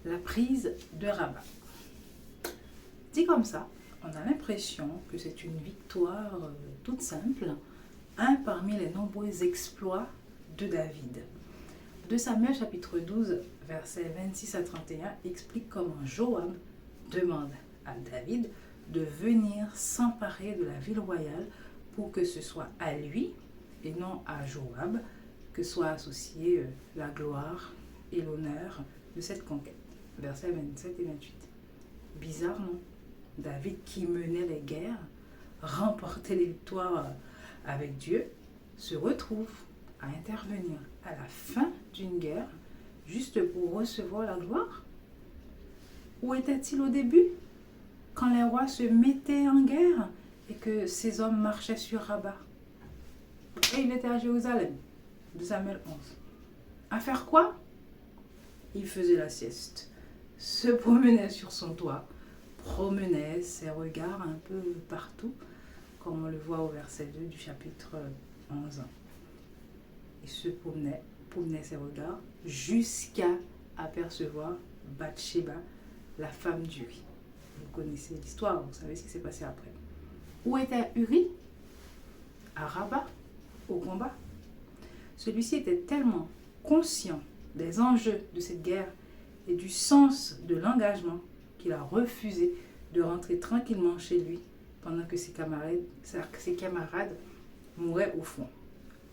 La prise de Rabat. Dit comme ça, on a l'impression que c'est une victoire toute simple, un parmi les nombreux exploits de David. 2 Samuel chapitre 12, versets 26 à 31 explique comment Joab demande à David de venir s'emparer de la ville royale pour que ce soit à lui et non à Joab que soit associée la gloire et l'honneur de cette conquête. Versets 27 et 28. Bizarre, non? David qui menait les guerres, remportait les victoires avec Dieu, se retrouve à intervenir à la fin d'une guerre juste pour recevoir la gloire? Où était-il au début, quand les rois se mettaient en guerre et que ces hommes marchaient sur Rabat? Et il était à Jérusalem, 2 Samuel 11. À faire quoi? Il faisait la sieste, se promenait sur son toit, promenait ses regards un peu partout, comme on le voit au verset 2 du chapitre 11. Il se promenait ses regards jusqu'à apercevoir Bathsheba, la femme d'Uri. Vous connaissez l'histoire, vous savez ce qui s'est passé après. Où était Uri? À Rabat, au combat. Celui-ci était tellement conscient des enjeux de cette guerre et du sens de l'engagement qu'il a refusé de rentrer tranquillement chez lui pendant que ses camarades mouraient au front.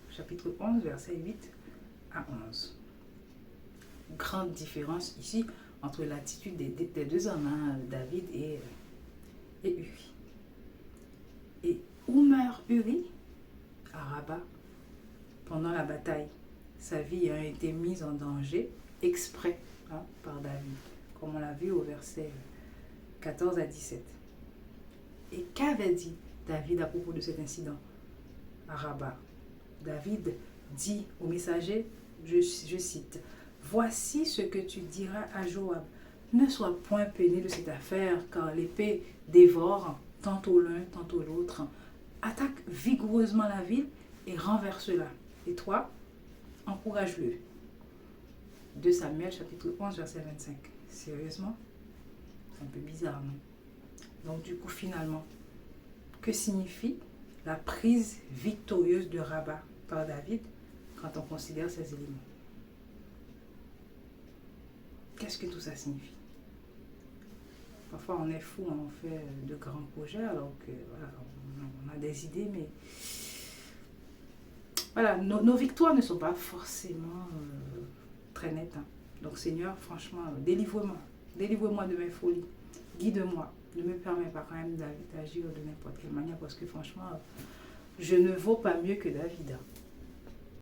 Chapitre 11, versets 8 à 11. Grande différence ici entre l'attitude des deux hommes, David et Uri. Et où meurt Uri? À Rabat, pendant la bataille. Sa vie a été mise en danger exprès par David, comme on l'a vu au verset 14 à 17. Et qu'avait dit David à propos de cet incident à Rabat? David dit au messager, je cite, « Voici ce que tu diras à Joab. Ne sois point peiné de cette affaire, car l'épée dévore tantôt l'un, tantôt l'autre. Attaque vigoureusement la ville et renverse-la. Et toi, encourage-le. » 2 Samuel chapitre 11, verset 25. Sérieusement? C'est un peu bizarre, non? Donc du coup, finalement, que signifie la prise victorieuse de Rabat par David quand on considère ces éléments? Qu'est-ce que tout ça signifie? Parfois on est fou, on fait de grands projets alors que voilà, on a des idées, mais voilà, nos victoires ne sont pas forcément très nettes. Donc Seigneur, franchement, délivre-moi de mes folies, guide-moi, ne me permets pas quand même d'agir de n'importe quelle manière parce que franchement, je ne vaux pas mieux que David.